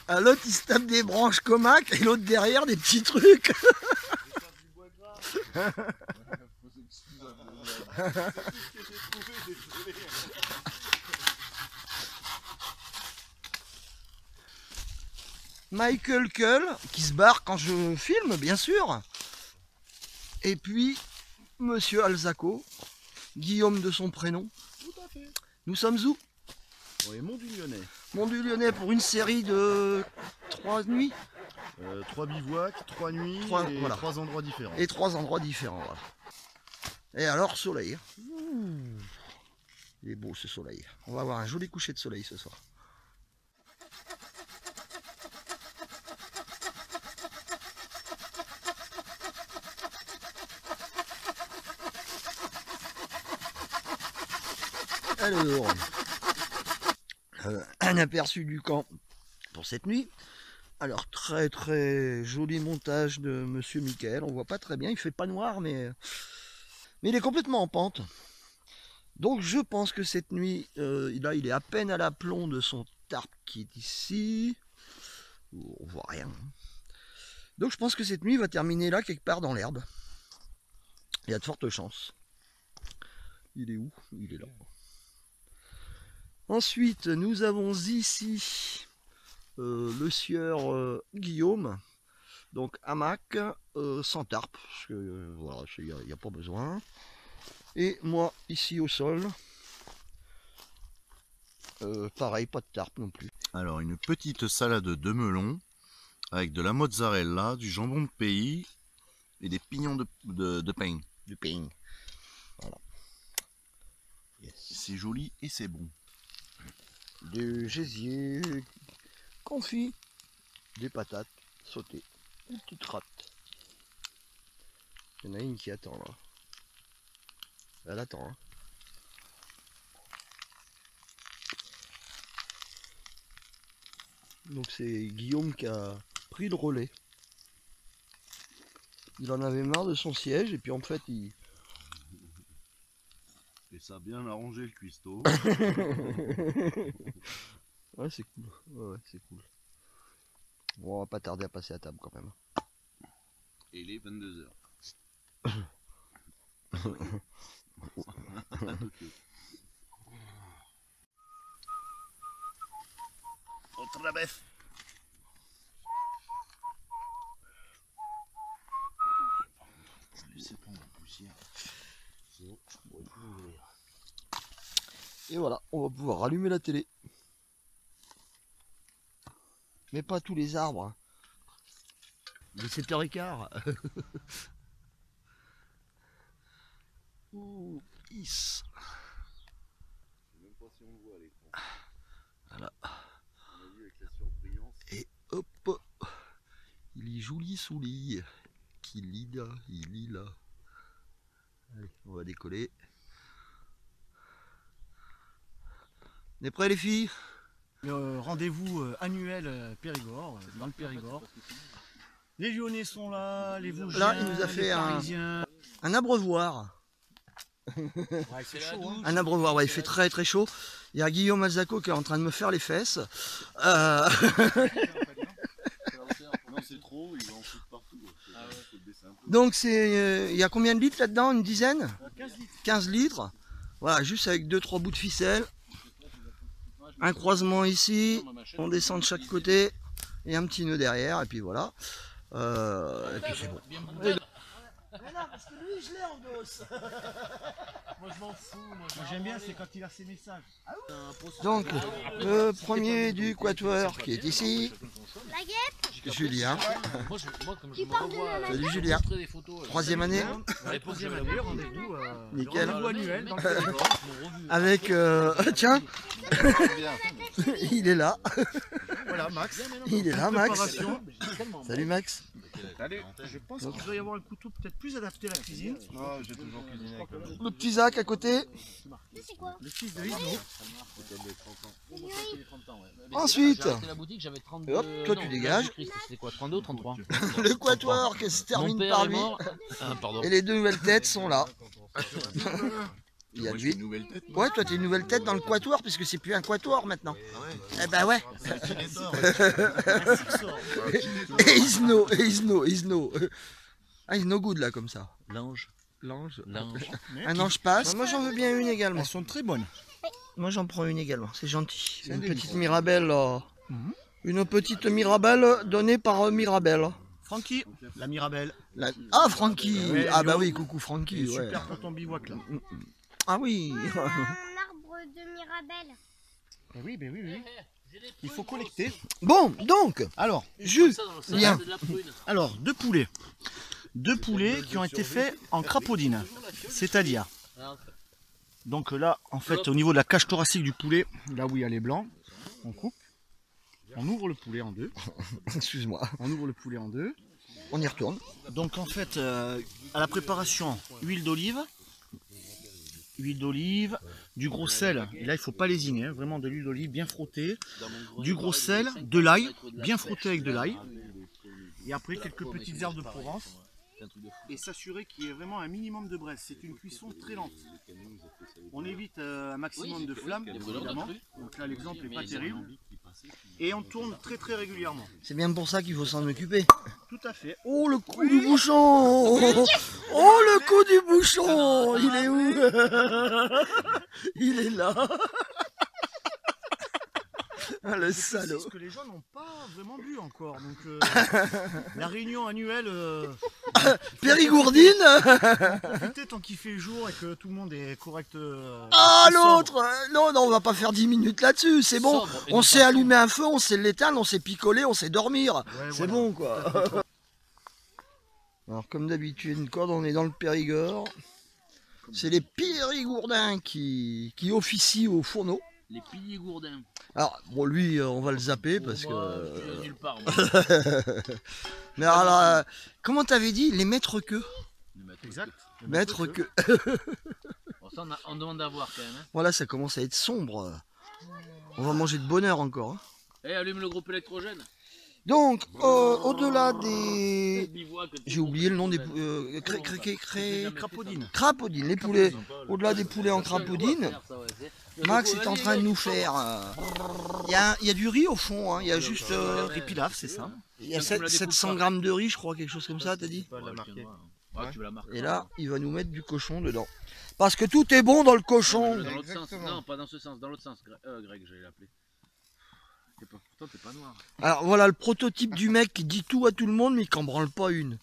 Ah, l'autre il se tape des branches comac et l'autre derrière des petits trucs. Michael Cull qui se barre quand je filme, bien sûr. Et puis Monsieur Alzaco, Guillaume de son prénom. Tout à fait. Nous sommes où? On est Mont-du-Lyonnais. Mont-du-Lyonnais pour une série de 3 nuits. 3 bivouacs, 3 nuits et voilà. 3 endroits différents. Et 3 endroits différents. Voilà. Et alors soleil. Il est beau ce soleil. On va avoir un joli coucher de soleil ce soir. Alors, un aperçu du camp pour cette nuit. Alors très joli montage de Monsieur Michael. On voit pas très bien, il fait pas noir mais il est complètement en pente. Donc je pense que cette nuit, là il est à peine à l'aplomb de son tarp qui est ici. On voit rien. Donc je pense que cette nuit va terminer là quelque part dans l'herbe. Il y a de fortes chances. Il est où? Il est là. Ensuite, nous avons ici le sieur Guillaume, donc hamac, sans tarp, parce que voilà, il n'y a pas besoin. Et moi, ici au sol, pareil, pas de tarp non plus. Alors, une petite salade de melon avec de la mozzarella, du jambon de pays et des pignons de pain. Du pain. Voilà. Yes. C'est joli et c'est bon. Du gésier confit, des patates sautées, une petite rate. Il y en a une qui attend là. Elle attend. Hein. Donc c'est Guillaume qui a pris le relais. Il en avait marre de son siège et puis en fait il... Et ça a bien arrangé le cuistot. Ouais c'est cool. Ouais, c'est cool. Bon, on va pas tarder à passer à table quand même. Et il est 22 h. Otra vez. Laissez prendre la poussière. Et voilà, on va pouvoir rallumer la télé. Mais pas tous les arbres. Hein. Il est 7h15. Ouh, is. Je sais même pas si on le voit à l'écran. Voilà. On a vu avec la surbrillance. Et hop. Il est joli sous lit. Qui lit là, il lit là. Allez, on va décoller. On est prêts les filles? Rendez-vous annuel Périgord, dans le Périgord. Les Lyonnais sont là, les Vosgiens, là, il nous a fait un abreuvoir. Ouais, c'est chaud, hein. Un abreuvoir, ouais, il fait très chaud. Il y a Guillaume Alzaco qui est en train de me faire les fesses. Non, c'est trop, il va en foutre partout. Faut le baisser un peu. Donc c'est, il y a combien de litres là-dedans? Une dizaine? 15 litres. 15 litres. Voilà, juste avec 2-3 bouts de ficelle. Un croisement ici, on descend de chaque côté et un petit nœud derrière et puis voilà. Et puis c'est bon. Mais non, parce que lui, je l'ai en dos. Moi je m'en fous, moi j'aime bien, c'est quand il a ses messages. Donc, le premier du quatuor qui est ici, La guêpe Julien. qui parle de la Salut Julien. 3e année. Ouais, troisième année, rendez-vous Nickel. annuel dans le Périgord. Avec, tiens, il est là. Voilà, Max. Il est là, Max. Préparation. Salut Max. Je pense qu'il doit y avoir un couteau peut-être plus adapté à la cuisine. Non, j'ai toujours cuisiné avec Le petit Zach à côté. c'est quoi? Le fils de Isno. Ensuite, J'ai la boutique, j'avais 32. hop, toi, tu dégages. C'était quoi, 32 ou 33? le quatuor qui se Mon termine père par est lui. mort. Ah, pardon. Et les deux nouvelles têtes sont là. Il y a Moi, je lui. suis une nouvelle tête. moi. Ouais, toi t'es une nouvelle tête dans le quatuor puisque c'est plus un quatuor maintenant. Ah ouais. Eh ben ouais. C'est un Kinetor. Et he's no good là comme ça. L'ange. L'ange. L'ange. Un ange passe. Moi j'en veux bien une également. Elles sont très bonnes. Moi j'en prends une également, c'est gentil. C'est un Une délice. petite Mirabelle. Mhm. Une petite Mirabelle donnée par Mirabelle. Francky, la Mirabelle. Ah Francky. Ouais, Ah bah Léo. oui, coucou Elle Francky. est Ouais. super pour ton bivouac là. Ah oui. Un arbre de Mirabelle. Oui. Il faut collecter. Bon, donc, Alors, jus. Bien. Alors, deux poulets. Deux poulets qui ont été faits en crapaudine. C'est-à-dire, donc là, en fait, au niveau de la cage thoracique du poulet, là où il y a les blancs, on coupe. On ouvre le poulet en deux. Excuse-moi. On ouvre le poulet en deux. On y retourne. Donc en fait, à la préparation, huile d'olive, du gros sel, et là il faut pas lésiner, hein, vraiment de l'huile d'olive bien frottée, du gros sel, de l'ail, bien frotté avec de l'ail, et après quelques petites herbes de Provence, et s'assurer qu'il y ait vraiment un minimum de braise. C'est une cuisson très lente. On évite un maximum de flamme, évidemment, donc là l'exemple n'est pas terrible, et on tourne très très régulièrement. C'est bien pour ça qu'il faut s'en occuper. Tout à fait. Oh le coup du bouchon. Oh le coup du bouchon. Il est où? Il est là. Ah, le Je salaud. précise que les gens n'ont pas vraiment bu encore, donc la réunion annuelle, Périgourdine. profitez tant qu'il fait jour et que tout le monde est correct. Ah et sobre. l'autre. Non, on va pas faire 10 minutes là-dessus, c'est bon. Sobre et On non sait pas allumer un feu, on sait l'éteindre, on sait picoler, on sait dormir. Ouais, C'est voilà. bon quoi. Alors comme d'habitude, quand on est dans le Périgord, c'est les Périgourdins qui officient au fourneau. Les piliers gourdins. Alors bon lui on va le zapper parce Moi, je que... suis nulle part. moi. Mais alors comment t'avais dit les maîtres queues? Le maître Exact. queue. Maîtres queues. Bon, ça, on demande à voir quand même. Hein. Voilà ça commence à être sombre. On va manger de bonne heure encore. Hein. Eh, allume le groupe électrogène. Donc au-delà des... Bivouac, tout J'ai le monde oublié le nom des... Crapaudine. Crapaudine, les poulets. Au-delà des poulets en crapaudine, Max est en train de nous faire... Il y a du riz au fond, hein. Il y a juste... Et pilaf, c'est ça. il y a 700 grammes de riz, je crois, quelque chose comme ça, t'as dit? Ouais, tu veux la marquer. Et là, il va nous mettre du cochon dedans. Parce que tout est bon dans le cochon. Dans l'autre sens. Non, pas dans ce sens. Dans l'autre sens. Greg, j'allais l'appeler. Pourtant, t'es pas noir. Alors voilà le prototype du mec qui dit tout à tout le monde, mais qui en branle pas une.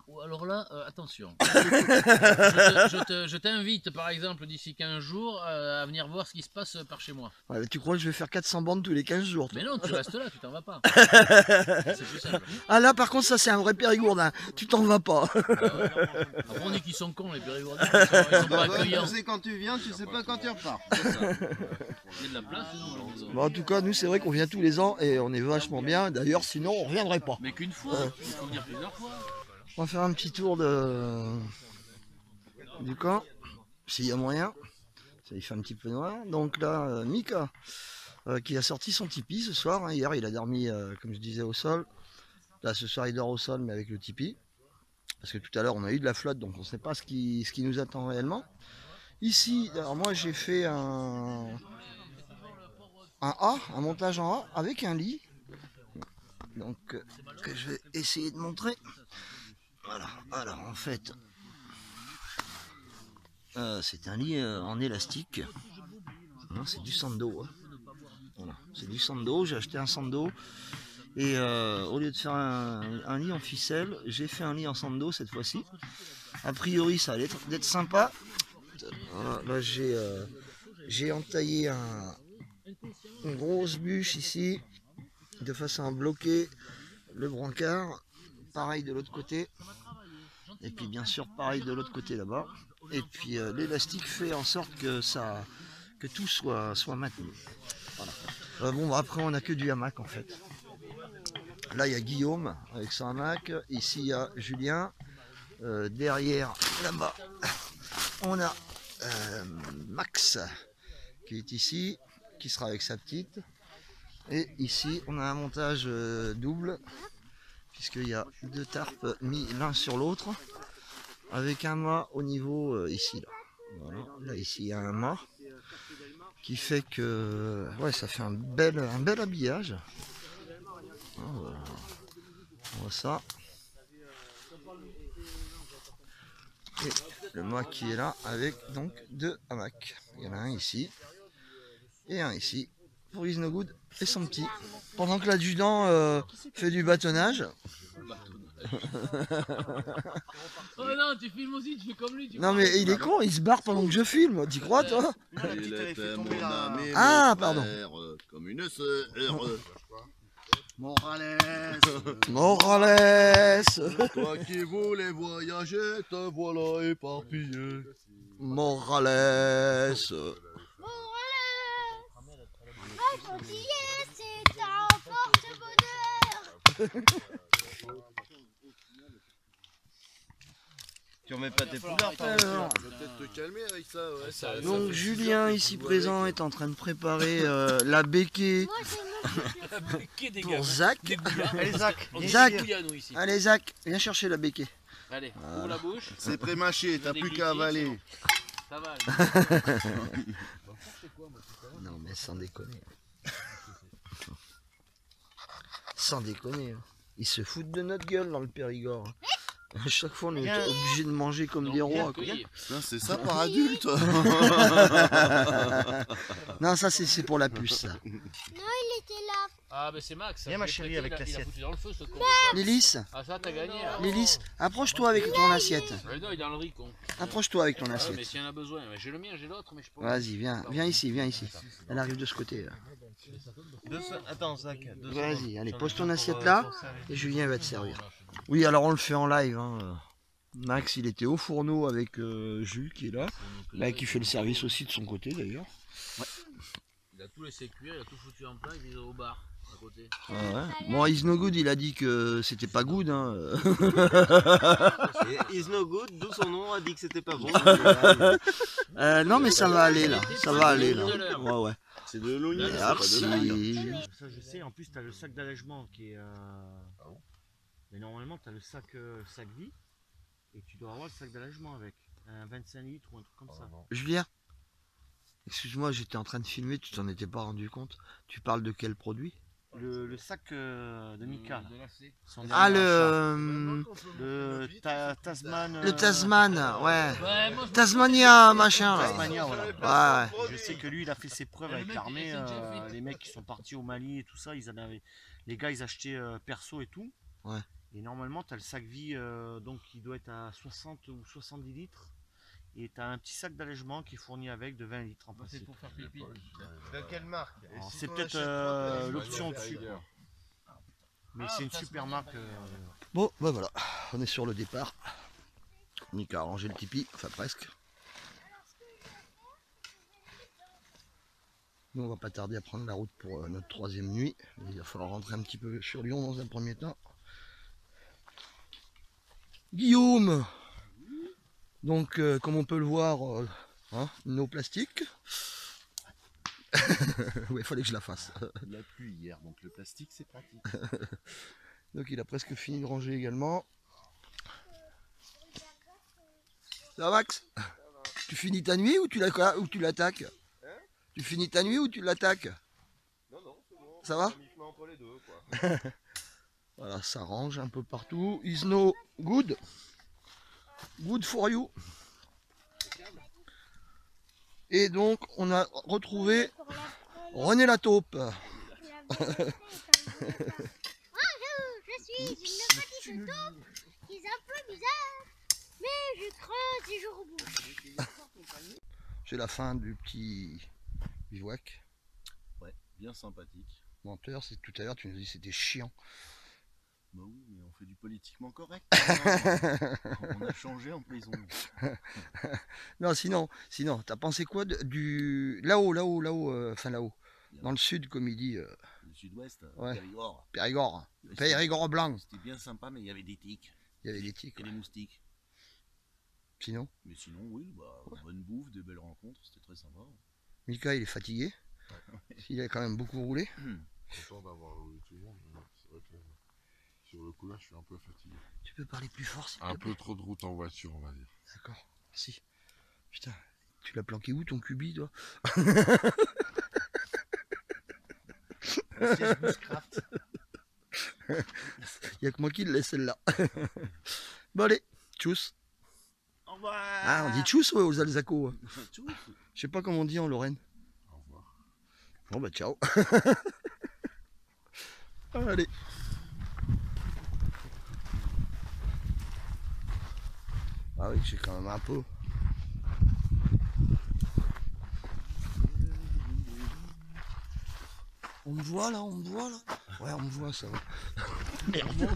Ou alors là, attention. Je t'invite, par exemple, d'ici 15 jours, à venir voir ce qui se passe par chez moi. Ouais, tu crois que je vais faire 400 bandes tous les 15 jours toi? Mais non, tu restes là, tu t'en vas pas. C'est plus simple. Ah là, par contre, ça c'est un vrai Périgourdin. Tu t'en vas pas. Après, on dit qu'ils sont cons, les périgourdins. Ils sont pas accueillants. Tu sais quand tu viens, tu sais pas quand tu repars. Il y a de la place, nous, à la maison. Bon, en tout cas, nous, c'est vrai qu'on vient tous les ans et on est vachement bien. D'ailleurs, sinon, on reviendrait pas. Mais qu'une fois, il faut venir plusieurs fois. On va faire un petit tour du camp, s'il y a moyen. Ça, il fait un petit peu noir. Donc là, Mika, qui a sorti son tipi ce soir. Hein. Hier, il a dormi, comme je disais, au sol. Là, ce soir, il dort au sol, mais avec le tipi. Parce que tout à l'heure, on a eu de la flotte, donc on ne sait pas ce qui nous attend réellement. Ici, alors moi, j'ai fait un montage en A avec un lit. Donc, que je vais essayer de montrer. Voilà, alors en fait, c'est un lit en élastique. Hein, c'est du sando. Hein. Voilà, c'est du sando, j'ai acheté un sando. Et au lieu de faire un lit en ficelle, j'ai fait un lit en sando cette fois-ci. A priori, ça allait être sympa. Voilà, là, j'ai entaillé une grosse bûche ici, de façon à bloquer le brancard. Pareil de l'autre côté. Et puis bien sûr pareil de l'autre côté là-bas. Et puis l'élastique fait en sorte que tout soit maintenu. Voilà. Bon après on n'a que du hamac en fait. Là il y a Guillaume avec son hamac. Ici il y a Julien. Derrière là-bas on a Max qui est ici, qui sera avec sa petite. Et ici on a un montage double. Puisqu'il y a deux tarpes mis l'un sur l'autre avec un mât au niveau ici là. Voilà. Là ici il y a un mât qui fait que ouais, ça fait un bel habillage. Voilà. On voit ça. Et le mât qui est là avec donc 2 hamacs. Il y en a un ici et un ici pour Is No Good et son petit. Pendant que l'adjudant fait du bâtonnage. Oh non, tu filmes aussi, tu fais comme lui. Non mais il est con, il se barre pendant que je filme. T'y crois toi? Il était mon ami, Ah, mon pardon. frère, comme une sœur. Morales. Morales. Toi qui voulais voyager, te voilà éparpillé. Morales. C'est un porte-bonheur. Tu remets pas tes poulards, toi. Alors, Je vais peut-être te calmer avec ça, ouais. donc Julien ici présent est en train de préparer la béquée Moi, c'est mon pour Zach. Allez Zach. Zach. nous ici. Allez Zach, viens chercher la béquée. Allez, ouvre la bouche. C'est pré-mâché, t'as plus qu'à avaler. Ça va. Non mais sans déconner. Sans déconner. Ils se foutent de notre gueule dans le Périgord. À chaque fois on est obligé de manger comme des rois. Quoi. Putain, c'est ça par adulte. Non ça c'est pour la puce ça. il était là. Ah, mais c'est Max. Viens, ma chérie, avec il a l'assiette. foutu dans le feu ce con. Lélis, Ah, ça, t'as gagné. Là. Lélis, approche-toi avec ton assiette. Mais non, il est dans le riz, con. Approche-toi avec ton Ah, mais assiette. s'il y en a besoin. Mais j'ai le mien, j'ai l'autre, mais je peux. Vas-y, viens ici, viens ici. Elle arrive de ce côté. Là. Attends, Zach. Vas-y, allez, pose ton assiette là et Julien va te servir. Oui, alors on le fait en live. Hein. Max, il était au fourneau avec Jules qui est là. Là, qui fait le service aussi de son côté d'ailleurs. Il a tout laissé cuire, il a tout foutu en plat, il est au bar à côté. Ah ouais. Bon, Is No Good, il a dit que c'était pas good. Hein. Is No Good, d'où son nom a dit que c'était pas bon. Non, mais ça va aller là. Ça va aller là. Ouais, ouais. C'est de l'oignon, c'est Merci. pas de l'ail. Ça je sais, en plus tu as le sac d'allègement qui est... Mais normalement tu as le sac vie et tu dois avoir le sac d'allègement avec. Un 25 litres ou un truc comme ça. Julien, excuse-moi, j'étais en train de filmer, tu t'en étais pas rendu compte. Tu parles de quel produit? Le sac de Mika. Là. De lacet. Son Ah, dernier achat. le Tasman. le Tasman, ouais. Ouais, moi, Tasmania, machin. Là. Tasmania, voilà. Ouais, ouais. Je sais que lui, il a fait ses preuves avec l'armée. Les mecs qui sont partis au Mali et tout ça, ils en avaient. Les gars, ils achetaient perso et tout. Ouais. Et normalement, tu as le sac vie, donc il doit être à 60 ou 70 litres. Et tu as un petit sac d'allègement qui est fourni avec de 20 litres en c'est principe. pour faire pipi. De quelle marque? C'est peut-être l'option au-dessus. Mais c'est une super marque. Bon, bah voilà, on est sur le départ. Mika a rangé le tipi, enfin presque. Nous, on va pas tarder à prendre la route pour notre 3e nuit. Il va falloir rentrer un petit peu sur Lyon dans un premier temps. Guillaume! Donc, comme on peut le voir, nos plastiques. Oui, il fallait que je la fasse. Il a plu hier, donc le plastique c'est pratique. Donc, il a presque fini de ranger également. Ça va, Max? Tu finis ta nuit ou tu l'attaques? Tu finis ta nuit ou tu l'attaques? Non, c'est bon. Ça va? Mi-chemin entre les deux, quoi. Voilà, ça range un peu partout. Is No Good. Good for you. Et donc, on a retrouvé René la taupe. Bonjour, je suis une petite taupe qui est un peu bizarre, mais je creuse et je rebouche. C'est la fin du petit bivouac. Ouais, bien sympathique. Menteur, c'est tout à l'heure, tu nous dis que c'était chiant. Bah oui, mais on fait du politiquement correct. On a changé en prison. Non, sinon, t'as pensé quoi du là-haut, enfin là-haut, dans le sud, comme il dit, Le sud-ouest, Ouais. Périgord. Périgord, Périgord blanc. C'était bien sympa, mais il y avait des tiques Il y avait des tiques. et des moustiques. Sinon, Mais sinon, oui, bonne bouffe, des belles rencontres, c'était très sympa. Mika, il est fatigué. Il a quand même beaucoup roulé. Content d'avoir roulé tout le monde, mais c'est vrai que sur le coup là je suis un peu fatigué. Tu peux parler plus fort, s'il te Un plaît. peu trop de route en voiture on va dire. D'accord, merci. Putain, Tu l'as planqué où ton cubi, toi? Siège Bushcraft. Il n'y a que moi qui le laisse celle-là. Bon allez, tchuss. Au revoir. Ah, on dit tchuss ouais, aux Alsaco. Ouais. Je sais pas comment on dit en Lorraine. Au revoir. Bon bah ciao. Allez. Ah oui, j'ai quand même un peu. On me voit là, on me voit là. Ouais, on me voit, ça va. Merde.